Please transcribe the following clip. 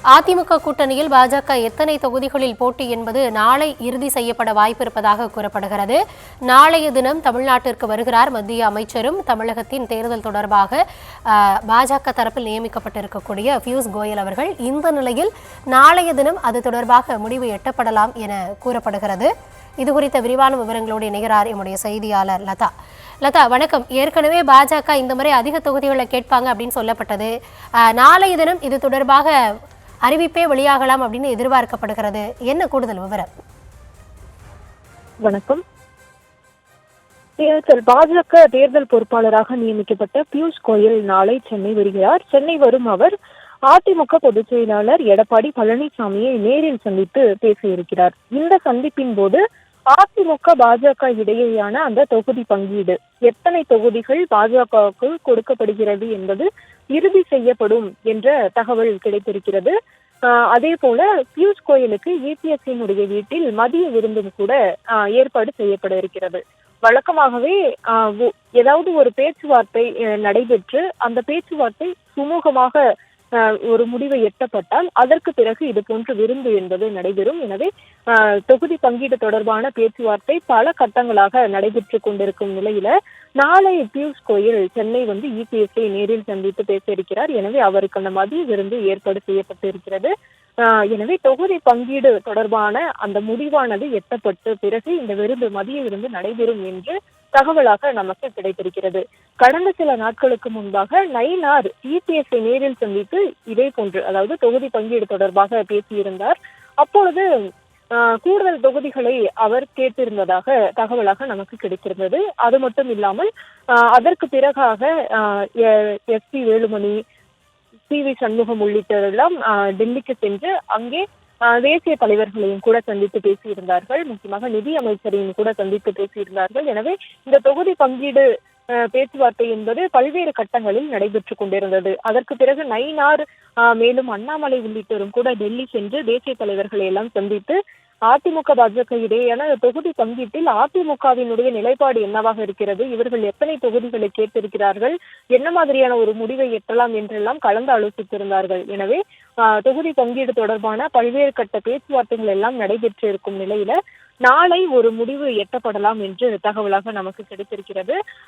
அதிமுக கூட்டணியில் பாஜக எத்தனை தொகுதிகளில் போட்டி என்பது நாளை இறுதி செய்யப்பட வாய்ப்பிருப்பதாக கூறப்படுகிறது. நாளைய தினம் தமிழ்நாட்டிற்கு வருகிறார் மத்திய அமைச்சரும் தமிழகத்தின் தேர்தல் தொடர்பாக பாஜக தரப்பில் நியமிக்கப்பட்டிருக்கக்கூடிய பியூஷ் கோயல் அவர்கள். இந்த நிலையில் நாளைய தினம் அது தொடர்பாக முடிவு எட்டப்படலாம் என கூறப்படுகிறது. இது குறித்த விரிவான விவரங்களோடு இணைகிறார் எம்முடைய செய்தியாளர் லதா. லதா, வணக்கம். ஏற்கனவே பாஜக இந்த முறை அதிக தொகுதிகளை கேட்பாங்க அப்படின்னு சொல்லப்பட்டது. நாளைய தினம் இது தொடர்பாக அறிவிப்பே வெளியாகலாம் அப்படின்னு எதிர்பார்க்கப்படுகிறது. என்ன கூடுதல் விவரம்? வணக்கம். பாஜக தேர்தல் பொறுப்பாளராக நியமிக்கப்பட்ட பியூஷ் கோயல் நாளை சென்னை வருகிறார். சென்னை வரும் அவர் அதிமுக பொதுச் செயலாளர் எடப்பாடி பழனிசாமியை நேரில் சந்தித்து பேச இருக்கிறார். இந்த சந்திப்பின் போது அதிமுக பாஜக இடையேயான அந்த தொகுதி பங்கீடு, எத்தனை தொகுதிகள் பாஜகவுக்கு கொடுக்கப்படுகிறது என்பது இறுதி செய்யப்படும் என்ற தகவல் கிடைத்திருக்கிறது. அதே போல பியூஷ் கோயலுக்கு இபிஎஸ்சியினுடைய வீட்டில் மதிய விருந்தும் கூட ஏற்பாடு செய்யப்பட இருக்கிறது. வழக்கமாகவே ஏதாவது ஒரு பேச்சுவார்த்தை நடைபெற்று அந்த பேச்சுவார்த்தை சுமூகமாக ஒரு முடிவை எட்டப்பட்டால் அதற்கு பிறகு இது போன்ற விருந்து என்பது நடைபெறும். எனவே தொகுதி பங்கீடு தொடர்பான பேச்சுவார்த்தை பல கட்டங்களாக நடைபெற்று கொண்டிருக்கும் நிலையில நாளை பியூஷ் கோயல் சென்னை இபிஎஸ்ஐ நேரில் சந்தித்து பேச இருக்கிறார். எனவே அவருக்கு அந்த மதிய விருந்து ஏற்பாடு செய்யப்பட்டு இருக்கிறது. எனவே தொகுதி பங்கீடு தொடர்பான அந்த முடிவானது எட்டப்பட்டு பிறகு இந்த மதிய விருந்து நடைபெறும் என்று தகவலாக நமக்கு கிடைத்திருக்கிறது. கடந்த சில நாட்களுக்கு முன்பாக நயினார் இபிஎஸ்ஐ நேரில் சந்தித்து இதே போன்று, அதாவது தொகுதி பங்கீடு தொடர்பாக பேசியிருந்தார். அப்பொழுது கூடுதல் தொகுதிகளை அவர் கேட்டிருந்ததாக தகவலாக நமக்கு கிடைத்திருந்தது. அது மட்டும் இல்லாமல் அதற்கு பிறகாக எஸ்.பி. வேலுமணி, சி.வி. சண்முகம் உள்ளிட்டவரெல்லாம் டெல்லிக்கு சென்று அங்கே தேசிய தலைவர்களையும் கூட சந்தித்து பேசியிருந்தார்கள். முக்கியமாக நிதி அமைச்சரையும் கூட சந்தித்து பேசியிருந்தார்கள். எனவே இந்த தொகுதி பங்கீடு பேச்சுவார்த்தை என்பது பல்வேறு கட்டங்களில் நடைபெற்று கொண்டிருந்தது. அதற்கு பிறகு நயினார் மேலும் அண்ணாமலை உள்ளிட்டோரும் கூட டெல்லி சென்று தேசிய தலைவர்களை எல்லாம் சந்தித்து அதிமுக பாஜக இடையேயான தொகுதி பங்கீட்டில் அதிமுகவினுடைய நிலைப்பாடு என்னவாக இருக்கிறது, இவர்கள் எத்தனை தொகுதிகளை கேட்டிருக்கிறார்கள், என்ன மாதிரியான ஒரு முடிவை எட்டலாம் என்றெல்லாம் கலந்து ஆலோசித்திருந்தார்கள். எனவே தொகுதி பங்கீடு தொடர்பான பல்வேறு கட்ட பேச்சுவார்த்தைகள் எல்லாம் நடைபெற்று இருக்கும் நிலையில நாளை ஒரு முடிவு எட்டப்படலாம் என்று தகவலாக நமக்கு கிடைத்திருக்கிறது.